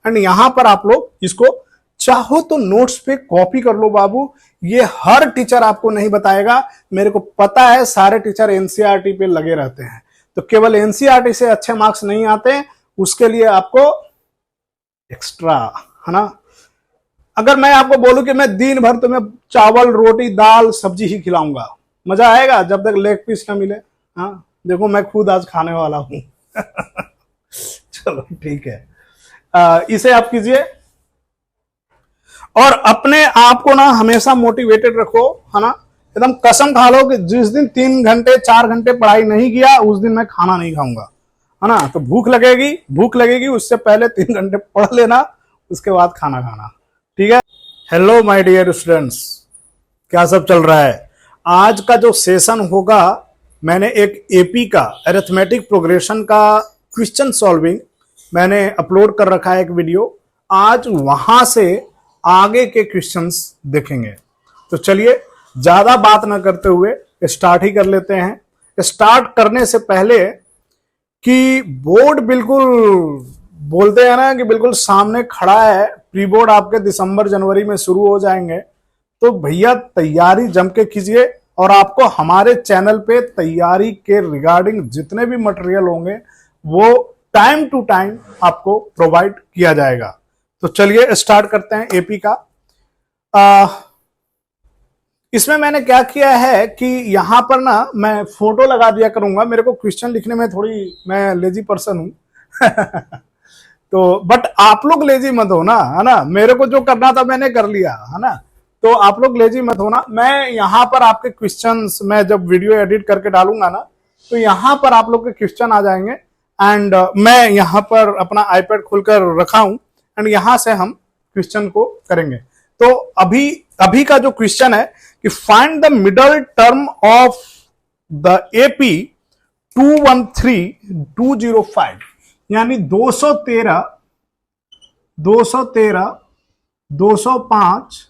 And यहां पर आप लोग इसको चाहो तो नोट्स पे कॉपी कर लो बाबू। ये हर टीचर आपको नहीं बताएगा, मेरे को पता है सारे टीचर एनसीईआरटी पे लगे रहते हैं, तो केवल एनसीईआरटी से अच्छे मार्क्स नहीं आते, उसके लिए आपको एक्स्ट्रा, है ना। अगर मैं आपको बोलूं कि मैं दिन भर तुम्हें चावल रोटी दाल सब्जी ही खिलाऊंगा, मजा आएगा जब तक लेग पीस ना मिले। हाँ देखो मैं खुद आज खाने वाला हूं चलो ठीक है, इसे आप कीजिए और अपने आप को ना हमेशा मोटिवेटेड रखो, है ना। एकदम कसम खा लो कि जिस दिन 3 घंटे 4 घंटे पढ़ाई नहीं किया उस दिन मैं खाना नहीं खाऊंगा, है ना। तो भूख लगेगी उससे पहले 3 घंटे पढ़ लेना, उसके बाद खाना खाना, ठीक है। हेलो माय डियर स्टूडेंट्स, क्या सब चल रहा है। आज का जो सेशन होगा, मैंने एक एपी का अरिथमेटिक प्रोग्रेशन का क्वेश्चन सॉल्विंग मैंने अपलोड कर रखा है एक वीडियो, आज वहां से आगे के क्वेश्चंस देखेंगे। तो चलिए ज्यादा बात ना करते हुए स्टार्ट ही कर लेते हैं। स्टार्ट करने से पहले कि बोर्ड बिल्कुल बोलते हैं ना कि बिल्कुल सामने खड़ा है, प्री बोर्ड आपके दिसंबर जनवरी में शुरू हो जाएंगे, तो भैया तैयारी जम के कीजिए और आपको हमारे चैनल पे तैयारी के रिगार्डिंग जितने भी मटेरियल होंगे वो टाइम टू टाइम आपको प्रोवाइड किया जाएगा। तो चलिए स्टार्ट करते हैं एपी का। इसमें मैंने क्या किया है कि यहां पर ना मैं फोटो लगा दिया करूंगा, मेरे को क्वेश्चन लिखने में थोड़ी मैं लेजी पर्सन हूं तो बट आप लोग लेजी मत हो ना, है ना। मेरे को जो करना था मैंने कर लिया, है ना। तो आप लोग लेजी मत होना। मैं यहां पर आपके क्वेश्चंस, मैं जब वीडियो एडिट करके डालूंगा ना तो यहां पर आप लोग के क्वेश्चन आ जाएंगे एंड मैं यहां पर अपना आईपैड खोलकर रखा हूं एंड यहां से हम क्वेश्चन को करेंगे। तो अभी का जो क्वेश्चन है कि find the middle term of the AP 213,205, यानी 213, 205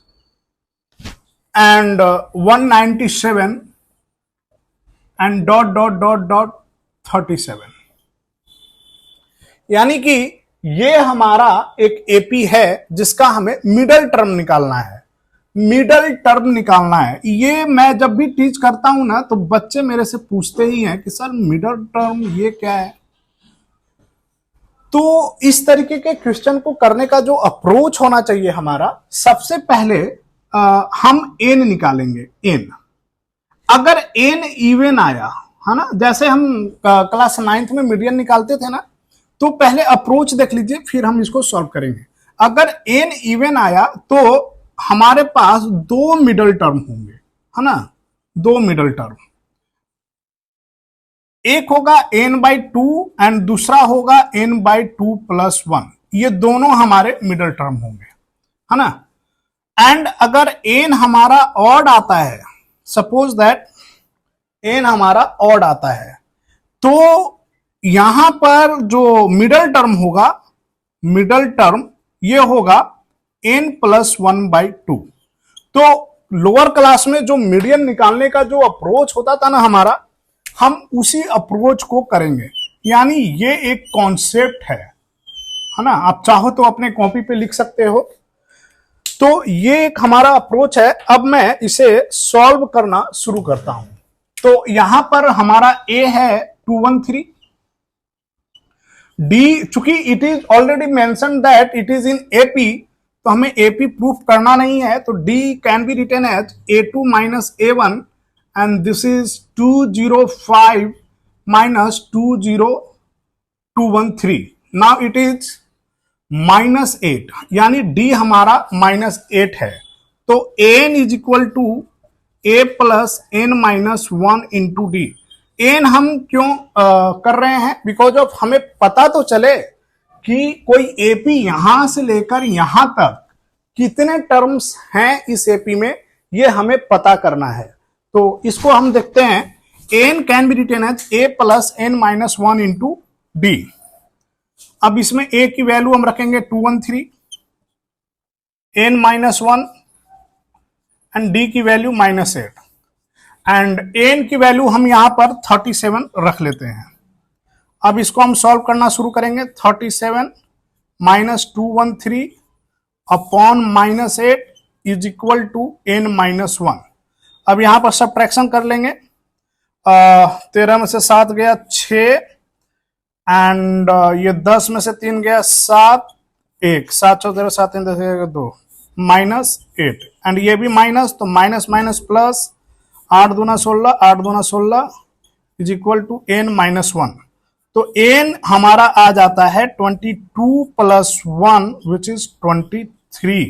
एंड 197 एंड डॉट 37, यानी कि ये हमारा एक एपी है जिसका हमें मिडल टर्म निकालना है। मिडल टर्म निकालना है। ये मैं जब भी टीच करता हूं ना तो बच्चे मेरे से पूछते ही हैं कि सर मिडल टर्म ये क्या है। तो इस तरीके के क्वेश्चन को करने का जो अप्रोच होना चाहिए हमारा, सबसे पहले हम एन निकालेंगे। एन अगर एन इवन आया, है ना, जैसे हम क्लास 9th में मीडियन निकालते थे ना, तो पहले अप्रोच देख लीजिए फिर हम इसको सॉल्व करेंगे। अगर एन इवन आया तो हमारे पास 2 मिडल टर्म होंगे, है ना, 2 मिडल टर्म। एक होगा n/2 एंड दूसरा होगा n/2 + 1, ये दोनों हमारे मिडल टर्म होंगे, है ना। एंड अगर n हमारा ऑड आता है, सपोज दैट n हमारा ऑड आता है, तो यहां पर जो मिडल टर्म होगा, मिडल टर्म ये होगा n + 1/2। तो लोअर क्लास में जो मीडियन निकालने का जो अप्रोच होता था ना हमारा, हम उसी अप्रोच को करेंगे, यानी ये एक कॉन्सेप्ट है ना। आप चाहो तो अपने कॉपी पे लिख सकते हो। तो ये एक हमारा अप्रोच है। अब मैं इसे सॉल्व करना शुरू करता हूं। तो यहां पर हमारा ए है 213, डी चूंकि it is already mention that it is in AP, तो हमें एपी प्रूफ करना नहीं है, तो D can be written as A2 - A1 and this is 205 - 20213। Now it is -8, यानी डी हमारा -8 है। तो n is equal to A + n - 1 into D. N हम क्यों कर रहे हैं, बिकॉज ऑफ हमें पता तो चले कि कोई एपी यहां से लेकर यहां तक कितने टर्म्स हैं इस एपी में, ये हमें पता करना है। तो इसको हम देखते हैं। N can be written as A + n - 1 into D. अब इसमें a की वैल्यू हम रखेंगे 213, n - 1 एंड d की वैल्यू -8 एंड n की वैल्यू हम यहां पर 37 रख लेते हैं। अब इसको हम सॉल्व करना शुरू करेंगे। 37 -213 upon -8 is equal to n-1। अब यहां पर सब्ट्रैक्शन कर लेंगे। 13 में से 7 गया 6 एंड ये 10 में से 3 गया 7, 1 7 चौ 13 7 3 10 2 -8 एंड ये भी माइनस, तो माइनस माइनस प्लस 8 दूना 16 8 दूना 16 इज इक्वल टू n-1। तो n हमारा आ जाता है 22 + 1 विच इज 23।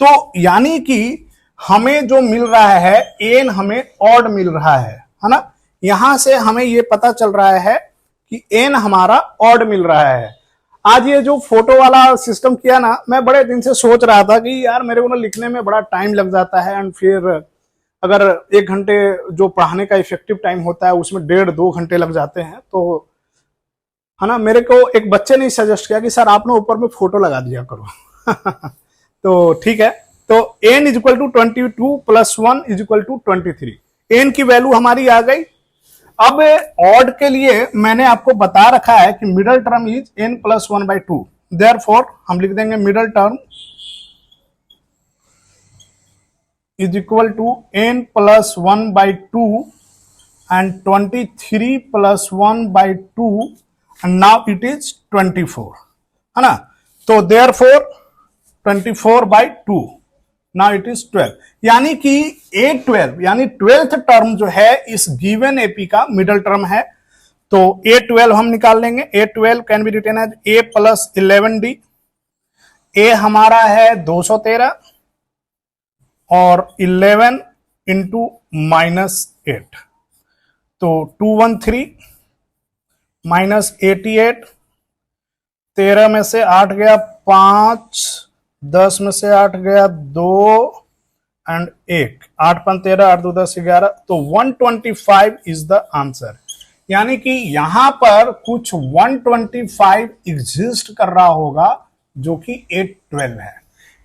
तो यानी कि हमें जो मिल रहा है n हमें ऑड मिल रहा है ना। यहां से हमें ये पता चल रहा है कि n हमारा ऑड मिल रहा है। आज ये जो फोटो वाला सिस्टम किया ना, मैं बड़े दिन से सोच रहा था कि यार मेरे को ना लिखने में बड़ा टाइम लग जाता है एंड फिर अगर 1 घंटे जो पढ़ाने का इफेक्टिव टाइम होता है उसमें 1.5-2 घंटे लग जाते हैं, तो है ना। मेरे को एक बच्चे ने सजेस्ट किया कि सर आप ना ऊपर में फोटो लगा दिया करो। तो ठीक है, तो n is equal to 22 + 1 is equal to 23। n की वैल्यू हमारी आ गई। अब ऑड के लिए मैंने आपको बता रखा है कि middle term is n + 1/2। Therefore हम लिख देंगे middle term is equal to n + 1/2 and 23 + 1/2 and now it is 24, है ना। तो देयरफॉर 24/2 नाउ इट इज 12, यानी कि A12 यानी 12th टर्म जो है इस गिवन एपी का मिडल टर्म है। तो A12 हम निकाल लेंगे। A12 can be written as A + 11D। A हमारा है 213 और 11 इंटू -8, तो 213 -88, 13 में से 8 गया 5, 10 में से 8 गया 2 एंड 1, 8 × 13 8 2 10 11, तो 125 इज द आंसर। यानी कि यहां पर कुछ 125 एग्जिस्ट कर रहा होगा जो कि A12 है।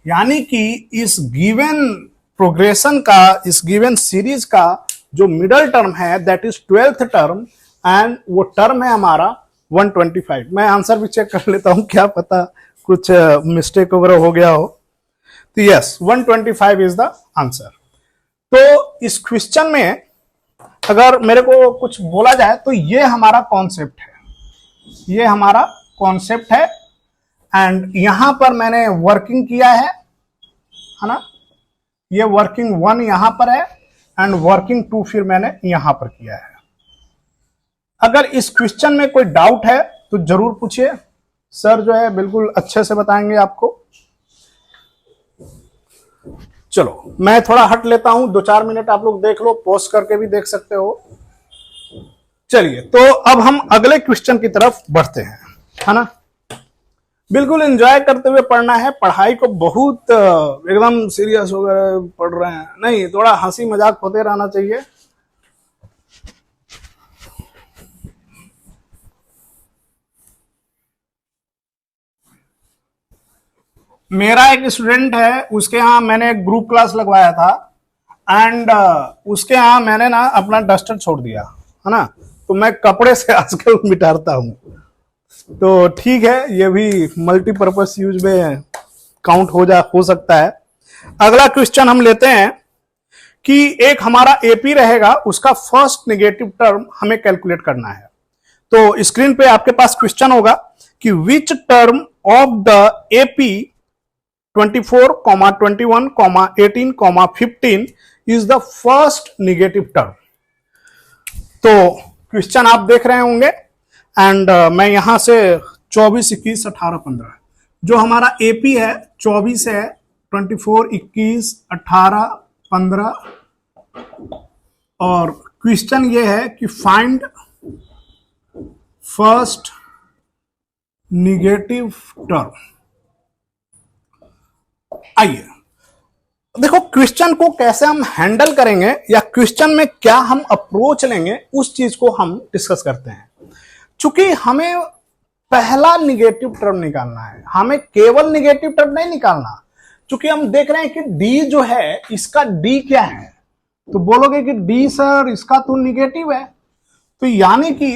यानी कि इस गिवन प्रोग्रेशन का, इस गिवन सीरीज का जो मिडल टर्म है that is 12th term and वो टर्म है हमारा 125। मैं आंसर भी चेक कर लेता हूं, क्या पता कुछ मिस्टेक वगैरह हो गया हो। तो यस 125 इज द आंसर। तो इस क्वेश्चन में अगर मेरे को कुछ बोला जाए तो ये हमारा कॉन्सेप्ट है, ये हमारा कॉन्सेप्ट है एंड यहां पर मैंने वर्किंग किया है ना। ये वर्किंग 1 यहां पर है एंड वर्किंग 2 फिर मैंने यहां पर किया है। अगर इस क्वेश्चन में कोई डाउट है तो जरूर पूछिए, सर जो है बिल्कुल अच्छे से बताएंगे आपको। चलो मैं थोड़ा हट लेता हूं, 2-4 मिनट आप लोग देख लो, पॉज करके भी देख सकते हो। चलिए तो अब हम अगले क्वेश्चन की तरफ बढ़ते हैं, है ना। बिल्कुल एंजॉय करते हुए पढ़ना है, पढ़ाई को बहुत एकदम सीरियस वगैरह पढ़ रहे हैं नहीं, थोड़ा हंसी मजाक होते रहना चाहिए। मेरा एक स्टूडेंट है, उसके यहाँ मैंने एक ग्रुप क्लास लगवाया था एंड उसके यहाँ मैंने ना अपना डस्टर छोड़ दिया, है ना। तो मैं कपड़े से आजकल मिटाता हूँ, तो ठीक है, ये भी मल्टीपर्पज यूज में काउंट हो सकता है। अगला क्वेश्चन हम लेते हैं कि एक हमारा एपी रहेगा, उसका फर्स्ट नेगेटिव टर्म हमें कैलकुलेट करना है। तो स्क्रीन पे आपके पास क्वेश्चन होगा कि which term of the AP 24, 21, 18, 15 is the first negative term. तो क्वेश्चन आप देख रहे होंगे एंड मैं यहां से 24, 21, 18, 15 जो हमारा एपी है 24 है, 24, 21, 18, 15 और क्वेश्चन ये है कि फाइंड फर्स्ट नेगेटिव टर्म। आइए देखो क्वेश्चन को कैसे हम हैंडल करेंगे या क्वेश्चन में क्या हम अप्रोच लेंगे उस चीज को हम डिस्कस करते हैं। चूंकि हमें पहला निगेटिव टर्म निकालना है, हमें केवल निगेटिव टर्म नहीं निकालना। चूंकि हम देख रहे हैं कि डी जो है इसका डी क्या है, तो बोलोगे कि डी सर इसका तो निगेटिव है, तो यानी कि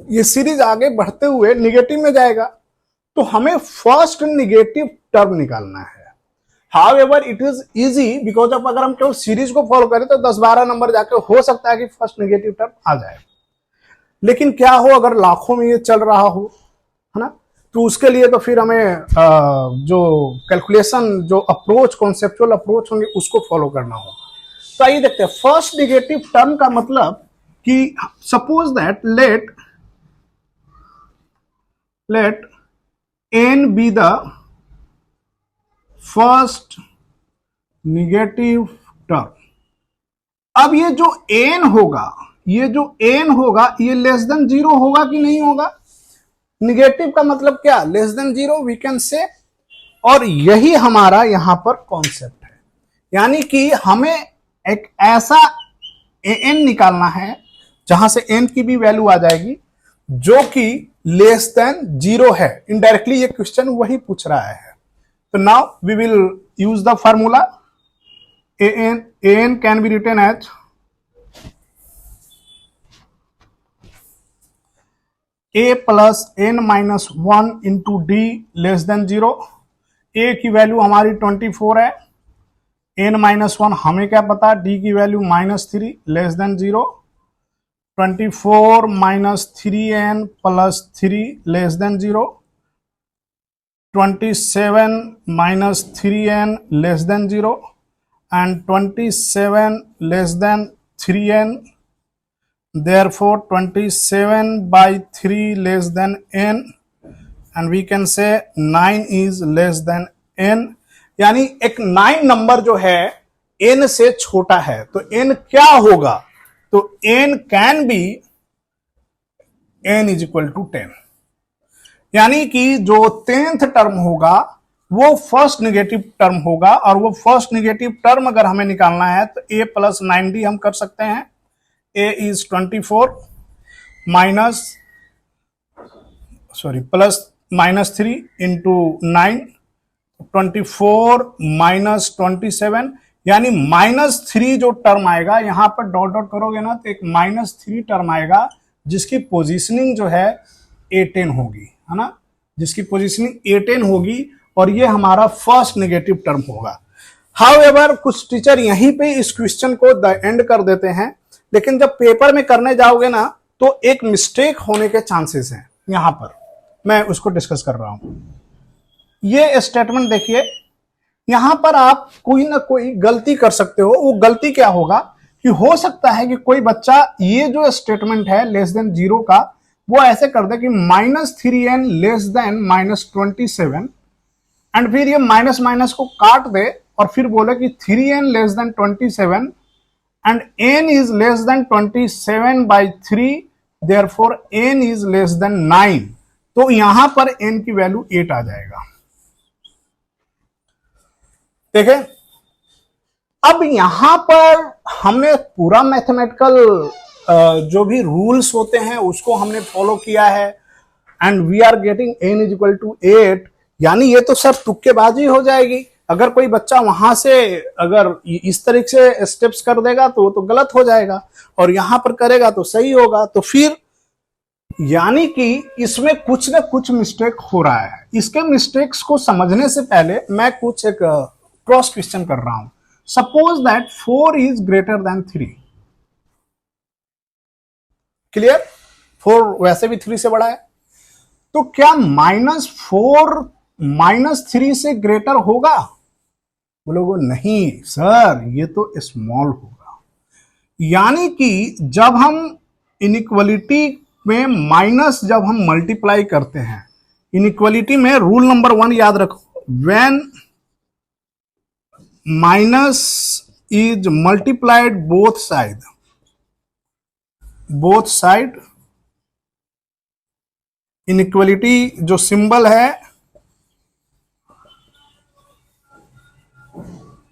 ये सीरीज आगे बढ़ते हुए निगेटिव में जाएगा। तो हमें फर्स्ट नेगेटिव टर्म निकालना है। However it is easy because of अगर हम केवल सीरीज को फॉलो करें तो 10-12 नंबर जाके हो सकता है कि फर्स्ट नेगेटिव टर्म आ जाए, लेकिन क्या हो अगर लाखों में ये चल रहा हो, है ना, तो उसके लिए तो फिर हमें जो कैलकुलेशन, जो अप्रोच, कॉन्सेप्चुअल अप्रोच होंगे उसको फॉलो करना होगा। तो आइए देखते हैं फर्स्ट नेगेटिव टर्म का मतलब कि suppose that let n be the first negative term. अब ये जो n होगा, ये लेस देन 0 होगा कि नहीं होगा? निगेटिव का मतलब क्या? लेस देन 0 वी कैन से। और यही हमारा यहां पर कॉन्सेप्ट है, यानी कि हमें एक ऐसा n निकालना है जहां से n की भी वैल्यू आ जाएगी जो कि लेस देन 0 है। इनडायरेक्टली ये क्वेश्चन वही पूछ रहा है। तो now we will use the formula. an can be written as a plus n minus 1 into D less than 0। a की वैल्यू हमारी 24 है, n माइनस 1 हमें क्या पता, d की value -3 less than 0। 24 minus 3n plus 3 less than 0। 27 minus 3n less than 0 and 27 less than 3n। Therefore 27 by 3 less than n and we can say 9 is less than n। यानी एक 9 number जो है n से छोटा है, तो n क्या होगा? तो n can be n is equal to 10। यानी कि जो 10th टर्म होगा वो फर्स्ट नेगेटिव टर्म होगा, और वो फर्स्ट नेगेटिव टर्म अगर हमें निकालना है तो a प्लस 9d हम कर सकते हैं। a is 24 plus -3 into 9, 24 minus 27, यानी -3 जो टर्म आएगा यहां पर डॉट डॉट करोगे ना तो एक -3 टर्म आएगा जिसकी पोजीशनिंग जो है A10 होगी, है ना, जिसकी पोजीशनिंग A10 होगी, और ये हमारा फर्स्ट नेगेटिव टर्म होगा। हाउएवर कुछ टीचर यहीं पे इस क्वेश्चन को द एंड कर देते हैं, लेकिन जब पेपर में करने जाओगे ना तो एक मिस्टेक होने के चांसेस हैं। यहां पर मैं उसको डिस्कस कर रहा हूं। ये स्टेटमेंट देखिए, यहां पर आप कोई ना कोई गलती कर सकते हो। वो गलती क्या होगा कि हो सकता है कि कोई बच्चा ये जो स्टेटमेंट है लेस देन 0 का, वो ऐसे कर दे कि -3n लेस देन -27, एंड फिर ये माइनस माइनस को काट दे और फिर बोले कि 3n less than 27 and n is less than 27 by 3, therefore n is less than 9। तो यहां पर n की वैल्यू 8 आ जाएगा। देखे, अब यहां पर हमने पूरा मैथमेटिकल जो भी रूल्स होते हैं उसको हमने फॉलो किया है, and we are getting n is equal to 8। यानी ये तो सब तुक्केबाजी हो जाएगी। अगर कोई बच्चा वहां से अगर इस तरीके से स्टेप्स कर देगा तो वो तो गलत हो जाएगा, और यहां पर करेगा तो सही होगा। तो फिर यानी कि इसमें कुछ ना कुछ मिस्टेक हो रहा है। इसके मिस्टेक्स को समझने से पहले मैं कुछ एक क्रॉस क्वेश्चन कर रहा हूं। Suppose that 4 is greater then 3। Clear? 4 वैसे भी 3 से बड़ा है, तो क्या -4 -3 से ग्रेटर होगा? बोलोगे नहीं सर, ये तो स्मॉल होगा। यानी कि जब हम इनइक्वलिटी में माइनस जब हम मल्टीप्लाई करते हैं, इनइक्वलिटी में रूल नंबर 1 याद रखो, when minus is multiplied both side, inequality जो सिंबल है,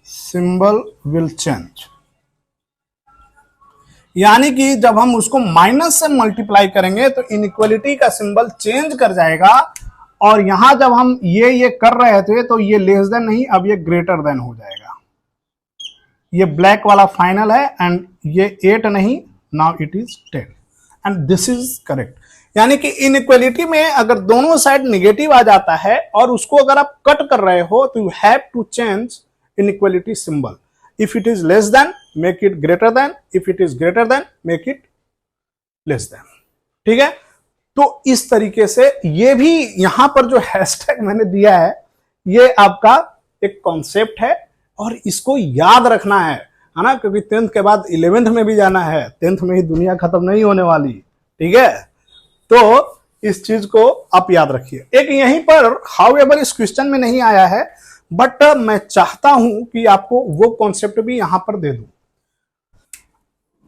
सिंबल विल चेंज। यानी कि जब हम उसको माइनस से मल्टीप्लाई करेंगे तो इनइक्वलिटी का सिंबल चेंज कर जाएगा, और यहां जब हम ये कर रहे थे तो ये लेस देन नहीं, अब ये ग्रेटर देन हो जाएगा। ये ब्लैक वाला फाइनल है, एंड ये 8 नहीं, now it is 10, and this is correct. यानी कि इनइक्वलिटी में अगर दोनों साइड निगेटिव आ जाता है और उसको अगर आप कट कर रहे हो तो you have to change inequality symbol. If it is less than make it greater than, if it is greater than make it less than. ठीक है, तो इस तरीके से ये भी यहां पर जो हैशटैग मैंने दिया है ये आपका एक कॉन्सेप्ट है और इसको याद रखना है ना, क्योंकि 10th के बाद 11th में भी जाना है. 10th में ही दुनिया खत्म नहीं होने वाली. ठीक है, तो इस चीज को आप याद रखिए. एक यहीं पर हाउएवर इस क्वेश्चन में नहीं आया है, बट मैं चाहता हूं कि आपको वो कॉन्सेप्ट भी यहां पर दे दूं.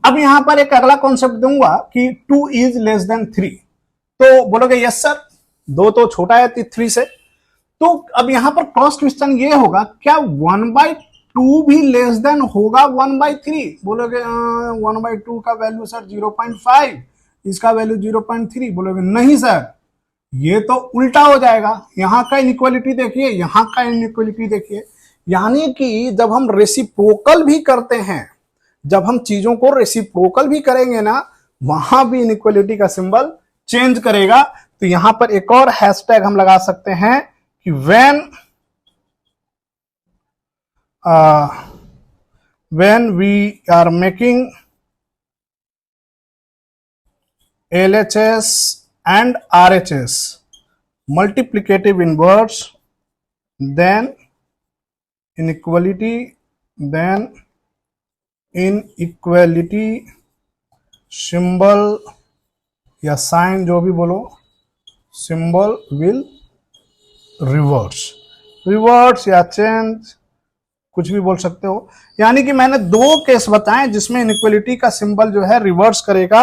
अब यहां पर एक अगला कॉन्सेप्ट दूंगा कि 2 इज लेस देन 3. तो बोलोगे यस सर, 2 तो छोटा है 3 से. तो अब यहां पर क्रॉस क्वेश्चन ये होगा, क्या 1/2 भी लेस देन होगा 1/3? बोलोगे 1/2 का वैल्यू सर 0.5, इसका वैल्यू 0.3. बोलोगे नहीं सर, ये तो उल्टा हो जाएगा. यहां का इनइक्वालिटी देखिए, यहां का इनइक्वालिटी देखिए. यानी कि जब हम रेसिप्रोकल भी करते हैं, जब हम चीजों को रेसिप्रोकल भी करेंगे ना, वहां भी इनइक्वालिटी का सिंबल चेंज करेगा. तो यहां पर एक और हैशटैग हम लगा सकते हैं कि when we are making LHS and RHS multiplicative inverse, then inequality symbol या साइन जो भी बोलो, सिंबल विल रिवर्स या चेंज, कुछ भी बोल सकते हो. यानी कि मैंने 2 केस बताए जिसमें इनइक्वालिटी का सिंबल जो है रिवर्स करेगा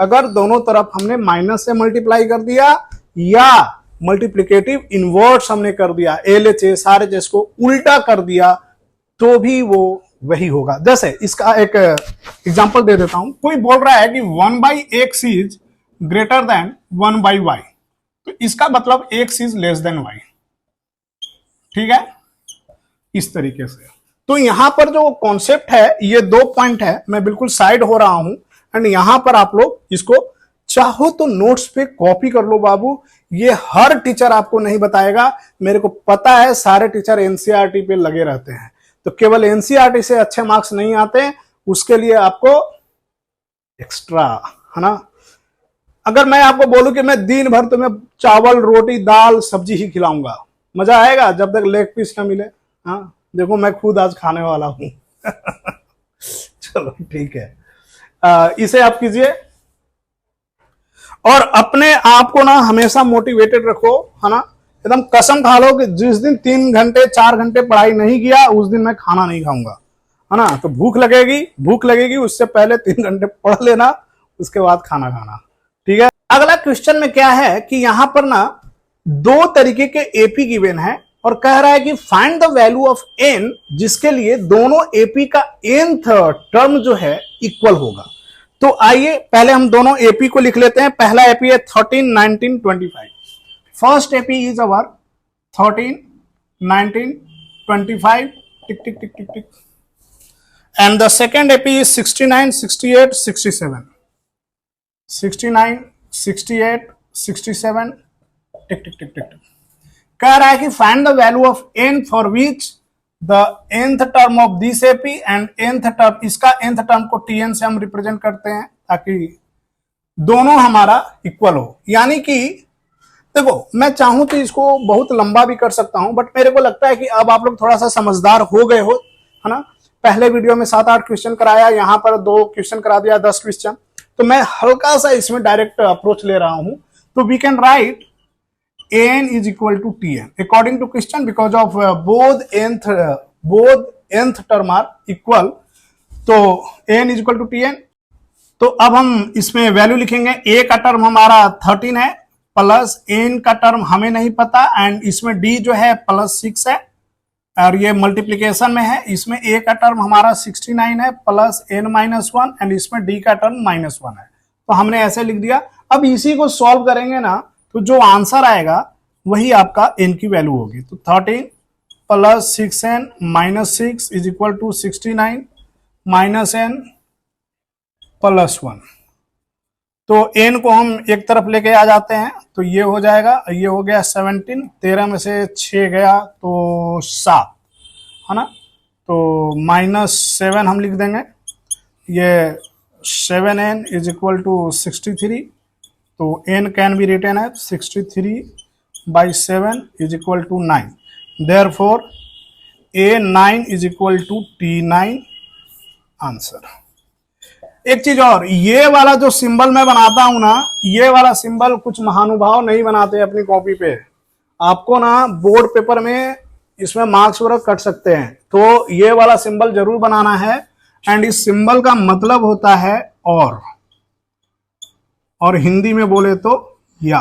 अगर दोनों तरफ हमने माइनस से मल्टीप्लाई कर दिया या मल्टीप्लिकेटिव इनवर्स हमने कर दिया, LHS RHS को उल्टा कर दिया, तो भी वो वही होगा. जैसे इसका एक एग्जांपल दे देता हूं. कोई बोल रहा है कि 1/x is greater then 1/y, तो इसका मतलब x is less then y. ठीक है, इस तरीके से. तो यहां पर जो कॉन्सेप्ट है, ये 2 पॉइंट है, मैं बिल्कुल साइड हो रहा हूं. एंड यहां पर आप लोग इसको चाहो तो नोट्स पे कॉपी कर लो बाबू. ये हर टीचर आपको नहीं बताएगा, मेरे को पता है सारे टीचर एनसीईआरटी पे लगे रहते हैं. तो केवल एनसीईआरटी से अच्छे मार्क्स नहीं आते, उसके लिए आपको एक्स्ट्रा, है ना. अगर मैं आपको बोलूं कि मैं दिन भर तुम्हें चावल रोटी दाल सब्जी ही खिलाऊंगा, मजा आएगा जब तक लेग पीस ना मिले. हाँ, देखो मैं खुद आज खाने वाला हूं. चलो ठीक है, इसे आप कीजिए और अपने आप को ना हमेशा मोटिवेटेड रखो, है ना. एकदम कसम खा लो कि जिस दिन 3 घंटे 4 घंटे पढ़ाई नहीं किया उस दिन मैं खाना नहीं खाऊंगा, है ना. तो भूख लगेगी, उससे पहले 3 घंटे पढ़ लेना, उसके बाद खाना खाना. ठीक है. अगला क्वेश्चन में क्या है कि यहां पर ना 2 तरीके के एपी गिवन है और कह रहा है कि find the value of n, जिसके लिए दोनों एपी का nth टर्म जो है इक्वल होगा. तो आइए पहले हम दोनों एपी को लिख लेते हैं. पहला एपी है 13, 19, 25. First AP is our 13, 19, 25. Tick tick tick tick tick. And the second AP is 69, 68, 67. 69, 68, 67. टिक टिक टिक टिक. कह रहा है कि find the value of n for which the nth term of this AP and nth term, इसका nth term को tn से हम represent करते हैं ताकि दोनों हमारा इक्वल हो. यानी कि देखो, मैं चाहूं तो इसको बहुत लंबा भी कर सकता हूं, बट मेरे को लगता है कि अब आप लोग थोड़ा सा समझदार हो गए हो, है ना. पहले वीडियो में 7-8 क्वेश्चन कराया, यहां पर 2 क्वेश्चन करा दिया, 10 क्वेश्चन. तो मैं हल्का सा इसमें डायरेक्ट अप्रोच ले रहा हूं. तो we can write an is equal to tn according to question because of both nth term are equal. तो an is equal to tn. तो अब हम इसमें वैल्यू लिखेंगे. a का टर्म हमारा 13 है, प्लस n का टर्म हमें नहीं पता, एंड इसमें d जो है +6 है और ये मल्टीप्लीकेशन में है. इसमें a का टर्म हमारा 69 है प्लस n-1, एंड इसमें d का टर्म -1 है. तो हमने ऐसे लिख दिया. अब इसी को सॉल्व करेंगे ना, तो जो आंसर आएगा वही आपका n की वैल्यू होगी. तो 13 plus 6n minus 6 is equal to 69 minus n plus 1. तो n को हम एक तरफ लेके आ जाते हैं, तो ये हो जाएगा, ये हो गया 17, 13 में से 6 गया तो 7, है ना। तो -7 हम लिख देंगे, ये 7n इज इक्वल टू 63, तो n कैन बी रिटन है 63/7 is equal to 9, therefore A9 is equal to T9 answer. एक चीज और, ये वाला जो सिंबल मैं बनाता हूं ना, ये वाला सिंबल कुछ महानुभाव नहीं बनाते अपनी कॉपी पे, आपको ना बोर्ड पेपर में इसमें मार्क्स वगैरह कट सकते हैं, तो ये वाला सिंबल जरूर बनाना है। एंड इस सिंबल का मतलब होता है और हिंदी में बोले तो या,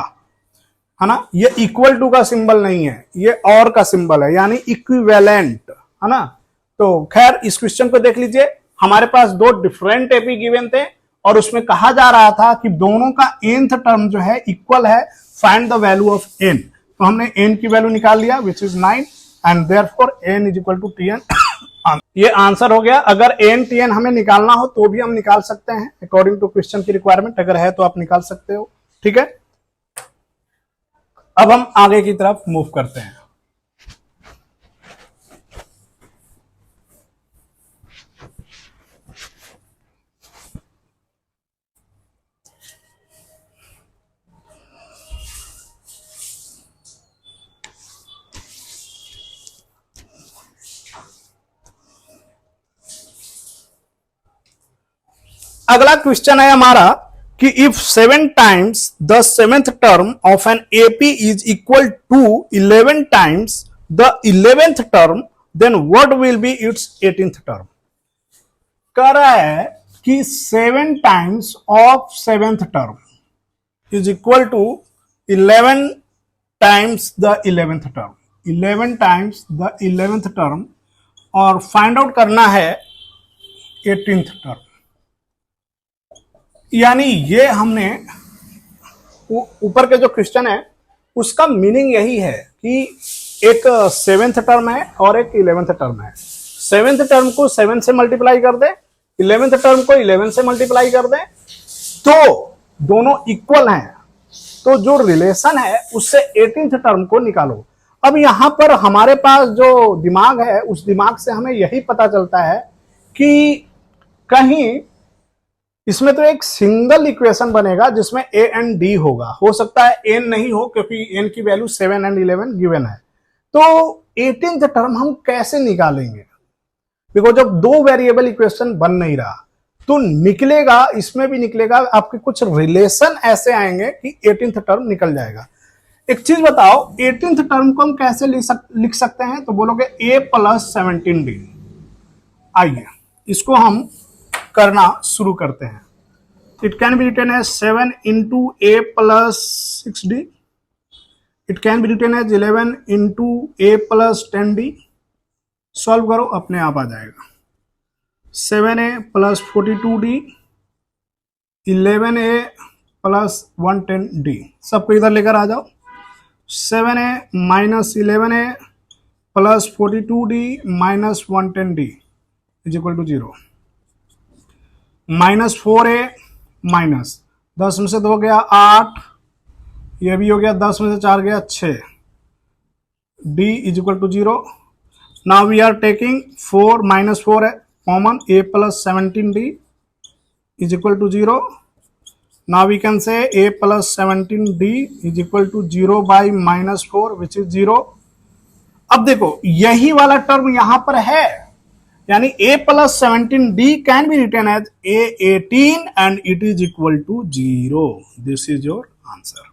है ना। ये इक्वल टू का सिंबल नहीं है, ये और का सिंबल है, यानी इक्विवेलेंट, है ना। तो खैर इस क्वेश्चन को देख लीजिए, हमारे पास दो डिफरेंट एपी गिवन थे और उसमें कहा जा रहा था कि दोनों का nth टर्म जो है इक्वल है, find the value of n। तो हमने n की वैल्यू निकाल लिया which is 9 and therefore n is equal to Tn। ये आंसर हो गया। अगर n Tn हमें निकालना हो तो भी हम निकाल सकते हैं, अकॉर्डिंग टू क्वेश्चन की रिक्वायरमेंट, अगर है तो आप निकाल सकते हो, ठीक है। अब हम आगे की तरफ मूव करते हैं। अगला क्वेश्चन है हमारा कि if 7 times the 7th term of an AP is equal to 11 times the 11th term, then what will be its 18th term. कह रहा है कि 7 times of 7th term is equal to 11 times the 11th term, 11 times the 11th term, और find out करना है 18th term. यानी ये हमने ऊपर के जो क्वेश्चन है उसका मीनिंग यही है कि एक 7th टर्म है और एक 11th टर्म है। 7th टर्म को 7 से मल्टीप्लाई कर दे, 11th टर्म को 11 से मल्टीप्लाई कर दे, तो दोनों इक्वल हैं, तो जो रिलेशन है उससे 18th टर्म को निकालो। अब यहां पर हमारे पास जो दिमाग है उस दिमाग से हमें यही पता चलता है कि कहीं इसमें तो एक सिंगल इक्वेशन बनेगा जिसमें a एंड d होगा, हो सकता है n नहीं हो क्योंकि n की वैल्यू 7 एंड 11 गिवन है। तो 18th टर्म हम कैसे निकालेंगे, बिकॉज जब दो वेरिएबल इक्वेशन बन नहीं रहा, तो निकलेगा, इसमें भी निकलेगा, आपके कुछ रिलेशन ऐसे आएंगे कि 18th टर्म निकल जाएगा। एक चीज बताओ, 18th टर्म को हम कैसे लिख सकते हैं, तो बोलोगे a + 17d। आइए इसको हम करना शुरू करते हैं। It can be written as 7 into a + 6d, it can be written as 11 into a + 10d। Solve करो, अपने आप आ जाएगा। 7a + 42d, 11a + 110d, सबको इधर लेकर आ जाओ। 7a - 11a + 42d - 110d is equal to 0। -4a minus 10 में से 2 गया 8, ये भी हो गया, 10 में से 4 गया 6, d is equal to 0। Now we are taking 4 -4 है common, a + 17d is equal to 0। Now we can say a + 17d is equal to 0/-4 which is 0। अब देखो यही वाला टर्म यहां पर है, यानी a + 17d can be written as a18 and it is equal to 0। This is your answer.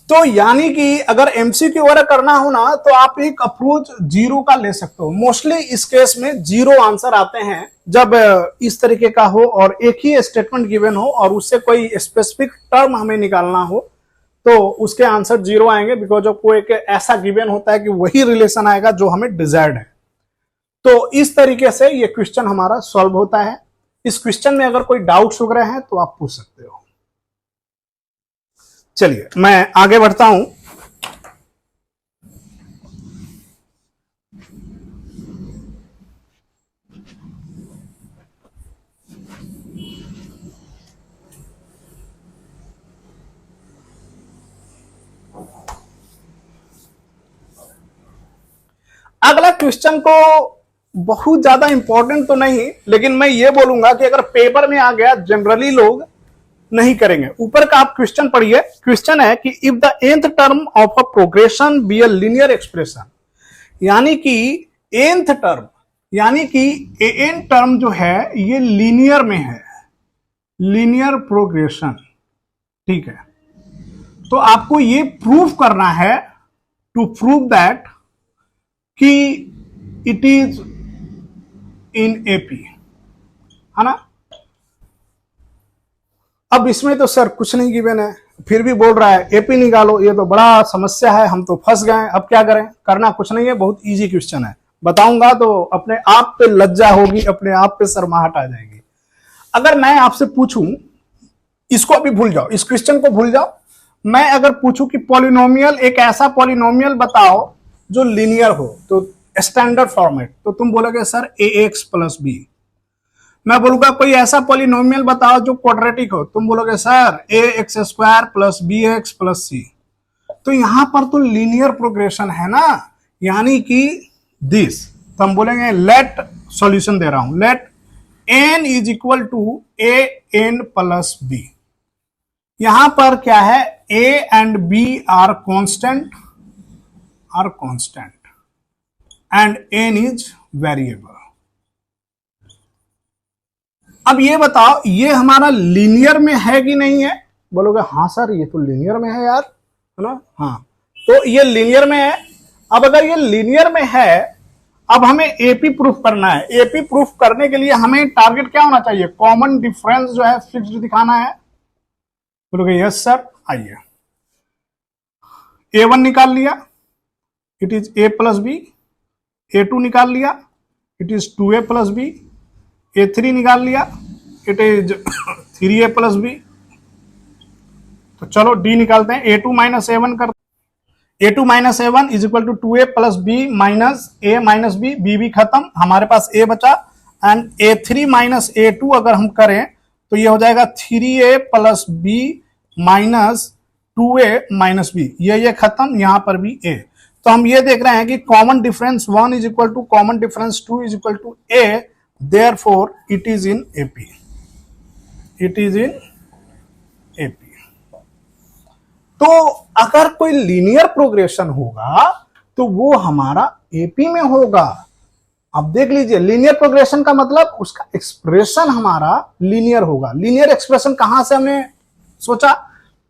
तो यानी कि अगर एमसीक्यू वगैरह करना हो ना, तो आप एक अप्रोच 0 का ले सकते हो। मोस्टली इस केस में 0 आंसर आते हैं जब इस तरीके का हो और एक ही स्टेटमेंट गिवन हो और उससे कोई स्पेसिफिक टर्म हमें निकालना हो, तो उसके आंसर 0 आएंगे, बिकॉज ऑफ कोई एक ऐसा गिवन होता है कि वही रिलेशन आएगा जो हमें डिजायर्ड है। तो इस तरीके से ये क्वेश्चन हमारा सॉल्व होता है। इस क्वेश्चन में अगर कोई डाउट्स वगैरह हैं तो आप पूछ सकते हो। चलिए मैं आगे बढ़ता हूं। अगला क्वेश्चन को बहुत ज्यादा इंपॉर्टेंट तो नहीं, लेकिन मैं ये बोलूंगा कि अगर पेपर में आ गया जनरली लोग नहीं करेंगे। ऊपर का आप क्वेश्चन पढ़िए। क्वेश्चन है कि if the nth term of a progression be a linear expression, यानी कि nth टर्म, यानी कि n टर्म जो है ये लीनियर में है, लीनियर प्रोग्रेशन, ठीक है। तो आपको ये प्रूव करना है, टू प्रूव दैट कि इट इज इन एपी, है ना। अब इसमें तो सर कुछ नहीं गिवन है, फिर भी बोल रहा है एपी निकालो, ये तो बड़ा समस्या है, हम तो फंस गए। अब क्या करें, करना कुछ नहीं है, बहुत इजी क्वेश्चन है। बताऊंगा तो अपने आप पे लज्जा होगी, अपने आप पे शर्माहट आ जाएगी। अगर मैं आपसे पूछूं, इसको अभी भूल जाओ, इस क्वेश्चन को भूल जाओ, मैं अगर पूछूं कि पॉलिनोमियल, एक ऐसा पॉलिनोमियल बताओ जो लीनियर हो, तो स्टैंडर्ड फॉर्मेट, तो तुम बोलोगे सर ax प्लस बी। मैं बोलूंगा कोई ऐसा पॉलिनोमियल बताओ जो क्वाड्रेटिक हो, तुम बोलोगे sir ax square plus bx plus c. तो यहां पर तो लीनियर प्रोग्रेशन है ना, यानी कि दिस, तो हम बोलेंगे लेट, सॉल्यूशन दे रहा हूं, let n is equal to a n plus b. यहां पर क्या है, a and b are constant, and n is variable. अब ये बताओ ये हमारा लीनियर में है कि नहीं है। बोलोगे हाँ सर ये तो लीनियर में है यार, है ना। हाँ, तो ये लीनियर में है। अब अगर ये लीनियर में है, अब हमें एपी प्रूफ करना है। एपी प्रूफ करने के लिए हमें टारगेट क्या होना चाहिए, कॉमन डिफरेंस जो है फिक्स्ड दिखाना है। बोलोगे यस सर, आइए a1 निकाल लिया, it is a plus b, a2 निकाल लिया, it is 2a plus B, a3 निकाल लिया, it is 3a plus B. तो चलो d निकालते हैं, a2 माइनस a1 कर, a2 minus a1 is equal to 2a plus b minus a minus b, b भी खत्म, हमारे पास a बचा, एंड a3 माइनस a2 अगर हम करें तो ये हो जाएगा 3a plus b minus 2a minus b, ये खत्म, यहां पर भी a। तो हम ये देख रहे हैं कि common difference 1 is equal to common difference 2 is equal to a, therefore it is in AP, it is in AP। तो अगर कोई लीनियर प्रोग्रेशन होगा तो वो हमारा AP में होगा। अब देख लीजिए, लीनियर प्रोग्रेशन का मतलब उसका एक्सप्रेशन हमारा लीनियर होगा। लीनियर एक्सप्रेशन कहां से हमने सोचा,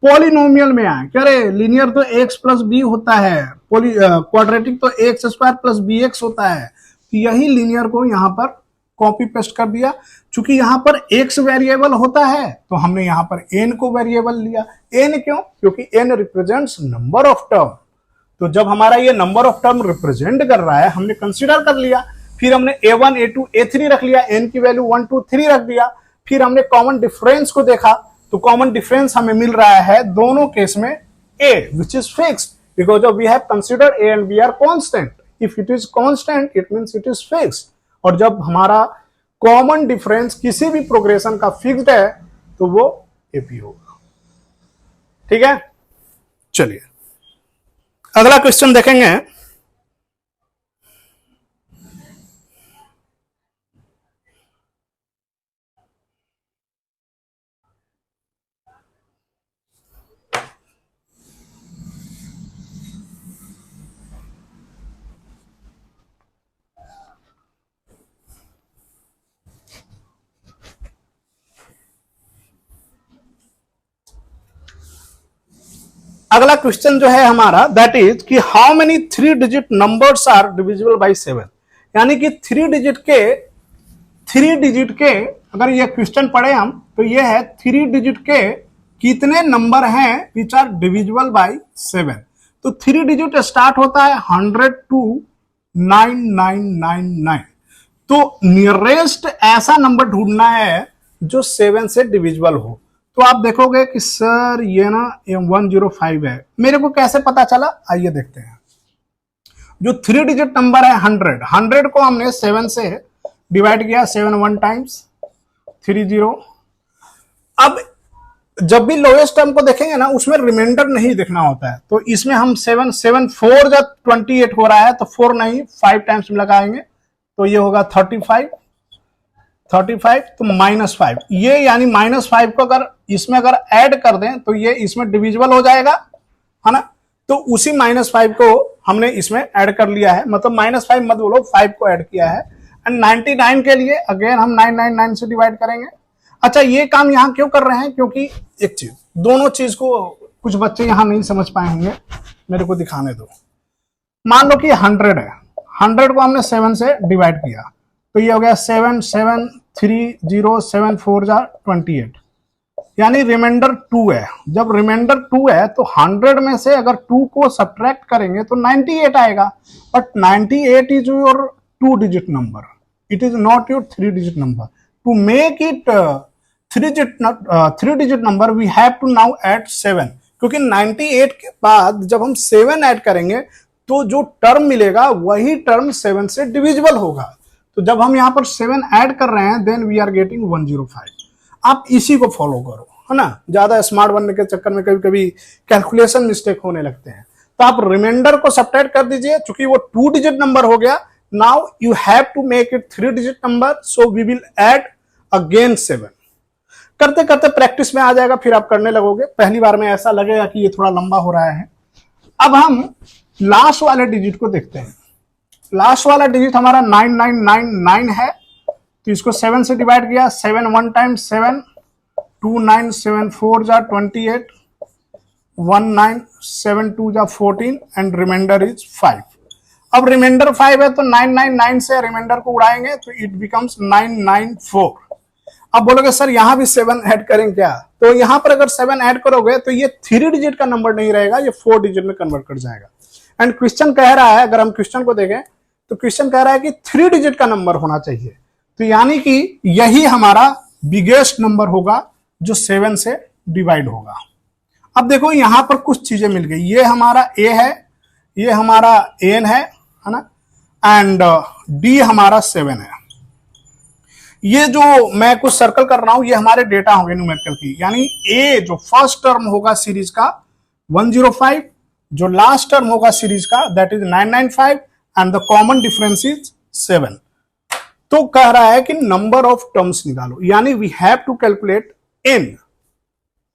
पॉलिनोमियल में आए, कह रहे लीनियर तो x प्लस बी होता है, क्वाड्रेटिक तो x square plus b x होता है। तो यही लीनियर को यहां पर कॉपी पेस्ट कर दिया। चूंकि यहां पर x वेरिएबल होता है तो हमने यहां पर n को वेरिएबल लिया। n क्यों, क्योंकि n represents number of term. तो जब हमारा ये नंबर ऑफ टर्म रिप्रेजेंट कर रहा है, हमने कंसीडर कर लिया। फिर हमने a1 a2 a3 रख लिया, n की वैल्यू 1 2 3 रख दिया। फिर हमने कॉमन डिफरेंस को देखा, तो कॉमन डिफरेंस हमें मिल रहा है दोनों केस में a, which is fixed because we have considered a and b are constant. If it is constant, it means it is fixed. और जब हमारा कॉमन डिफरेंस किसी भी प्रोग्रेशन का फिक्स्ड है तो वो एपी होगा। ठीक है, चलिए अगला क्वेश्चन देखेंगे। अगला क्वेश्चन जो है हमारा, दैट इज कि how many 3 digit numbers are divisible by 7। यानी कि 3 डिजिट के अगर ये क्वेश्चन पढ़े हम तो ये है 3 डिजिट के कितने नंबर हैं विच आर डिविजिबल बाय 7। तो 3 डिजिट स्टार्ट होता है 100 to 9999। तो नियरेस्ट ऐसा नंबर ढूंढना है जो 7 से डिविजिबल हो। तो आप देखोगे कि सर ये ना 105 है, मेरे को कैसे पता चला, आइए देखते हैं। जो 3 डिजिट नंबर है 100 को हमने 7 से डिवाइड किया, 7 1 टाइम्स 30। अब जब भी लोएस्ट टर्म को देखेंगे ना उसमें रिमाइंडर नहीं देखना होता है। तो इसमें हम 7 जब 28 हो रहा है तो 4 नहीं 5 टाइम्स में लगाएंगे तो ये होगा 35 तो -5 ये यानी -5 को अगर इसमें अगर ऐड कर दें तो ये इसमें डिविजिबल हो जाएगा, है ना। तो उसी -5 को हमने इसमें ऐड कर लिया है, मतलब -5 मत बोलो 5 को ऐड किया है। एंड 99 के लिए अगेन हम 999 से डिवाइड करेंगे। अच्छा ये काम यहाँ क्यों कर रहे हैं, क्योंकि एक चीज, दोनों चीज को कुछ बच्चे यहाँ नहीं समझ पाए होंगे, मेरे को दिखाने दो। मान लो कि 100 है, 100 को हमने 7 से डिवाइड किया तो ये हो गया 7 7 3 0 7 4 जा 28, यानी रिमाइंडर 2 है। जब रिमाइंडर 2 है तो 100 में से अगर 2 को सब्ट्रैक्ट करेंगे तो 98 आएगा, but 98 is your 2 digit number, it is not your 3 digit number. To make it 3 digit number we have to now add 7, क्योंकि 98 के बाद जब हम 7 ऐड करेंगे तो जो टर्म मिलेगा वही टर्म 7 से डिविजिबल होगा। तो जब हम यहाँ पर 7 ऐड कर रहे हैं देन वी आर गेटिंग 105। आप इसी को फॉलो करो, है ना। ज्यादा स्मार्ट बनने के चक्कर में कभी कभी कैलकुलेशन मिस्टेक होने लगते हैं। तो आप रिमाइंडर को सब्ट्रैक्ट कर दीजिए, चूंकि वो 2 डिजिट नंबर हो गया। Now you have to make it 3 digit number, so we will add again 7। करते करते प्रैक्टिस में आ जाएगा, फिर आप करने लगोगे। पहली बार में ऐसा लगेगा कि ये थोड़ा लंबा हो रहा है। अब हम लास्ट वाले डिजिट को देखते हैं। लास्ट वाला डिजिट हमारा 9999 है, तो इसको 7 से डिवाइड किया, 7 1 टाइम्स 7 2 9 7 4 जा 28 1 9 7 2 जा 14 एंड रिमाइंडर इज 5। अब रिमाइंडर 5 है तो 999 से रिमाइंडर को उड़ाएंगे तो इट बिकम्स 994। अब बोलोगे सर यहां भी 7 ऐड करें क्या, तो यहां पर अगर 7 ऐड करोगे तो ये 3 डिजिट का नंबर नहीं रहेगा, ये 4 डिजिट में कन्वर्ट कर जाएगा। एंड क्वेश्चन कह रहा है, अगर हम क्वेश्चन को देखें तो क्वेश्चन कह रहा है कि 3 डिजिट का नंबर होना चाहिए, तो यानी कि यही हमारा बिगेस्ट नंबर होगा जो 7 से डिवाइड होगा। अब देखो यहां पर कुछ चीजें मिल गई, ये हमारा ए है, ये हमारा एन है ना, एंड डी हमारा 7 है। ये जो मैं कुछ सर्कल कर रहा हूं ये हमारे डेटा होंगे न्यूमेरिकल की, यानी ए जो फर्स्ट टर्म होगा सीरीज का 105, जो लास्ट टर्म होगा सीरीज का that is 995 and the common difference is 7। तो कह रहा है कि नंबर ऑफ टर्म्स निकालो, यानी we have to calculate n.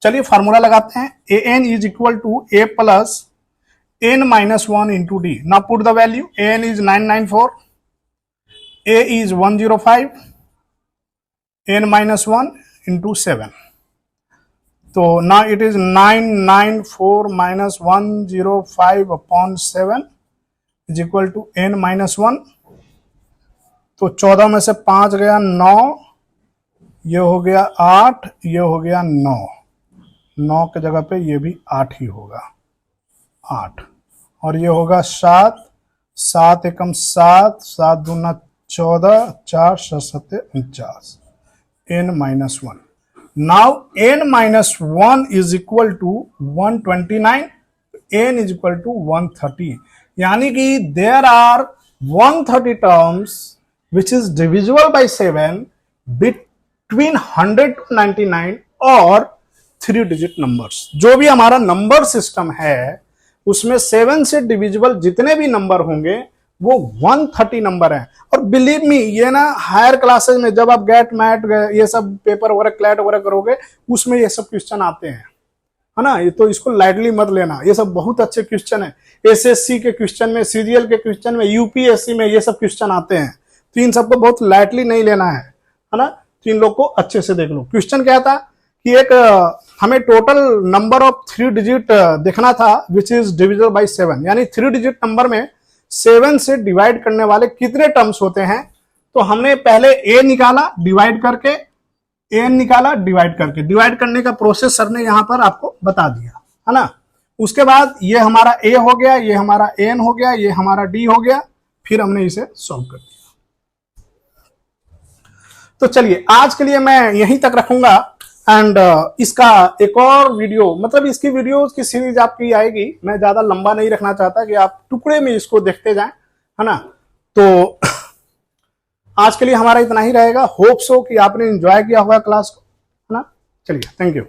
चलिए फॉर्मूला लगाते हैं, a n is equal to a plus n minus 1 into d. Now put the value. An is 994, a is 105, n minus 1 into 7. So now it is 994 minus 105 upon 7 is equal to n minus 1. तो 14 में से 5 गया 9, ये हो गया 8, ये हो गया 9, 9 के जगह पे ये भी 8 ही होगा, 8, और ये होगा 7, 7 एकम 7, 7 दूना 14, 4 7 7 49, n minus 1. Now n minus 1 is equal to 129, n is equal to 130, यानी कि there are 130 terms which is divisible by 7 between 100 to 99 और 3 digit numbers। जो भी हमारा नंबर सिस्टम है उसमें 7 से डिविजिबल जितने भी नंबर होंगे वो 130 नंबर है। और बिलीव मी ये ना हायर क्लासेस में जब आप गेट मैट ये सब पेपर वगैरह क्लैट वगैरह करोगे उसमें ये सब क्वेश्चन आते हैं, है ना। ये तो इसको लाइटली मत लेना, ये सब बहुत अच्छे क्वेश्चन है। एसएससी के क्वेश्चन में, सीजीएल के क्वेश्चन में, यूपीएससी में ये सब क्वेश्चन आते हैं, तो इन सबको बहुत लाइटली नहीं लेना है ना। तो इन लोग को अच्छे से देख लो। क्वेश्चन क्या था कि एक हमें टोटल नंबर ऑफ 3 डिजिट देखना था विच इज डिविजिबल बाय 7, यानी 3 डिजिट नंबर में 7 से डिवाइड करने वाले कितने टर्म्स होते हैं। तो हमने पहले ए निकाला डिवाइड करके, एन निकाला डिवाइड करके, डिवाइड करने का प्रोसेस सर ने यहां पर आपको बता दिया, है ना। उसके बाद ये हमारा ए हो गया, ये हमारा एन हो गया, ये हमारा डी हो गया, फिर हमने इसे सॉल्व कर दिया। तो चलिए आज के लिए मैं यहीं तक रखूंगा एंड इसका एक और वीडियो, मतलब इसकी वीडियोस की सीरीज आपकी आएगी। मैं ज्यादा लंबा नहीं रखना चाहता कि आप टुकड़े में इसको देखते जाएं, है ना। तो आज के लिए हमारा इतना ही रहेगा। होप सो कि आपने एंजॉय किया होगा क्लास को, है ना। चलिए थैंक यू।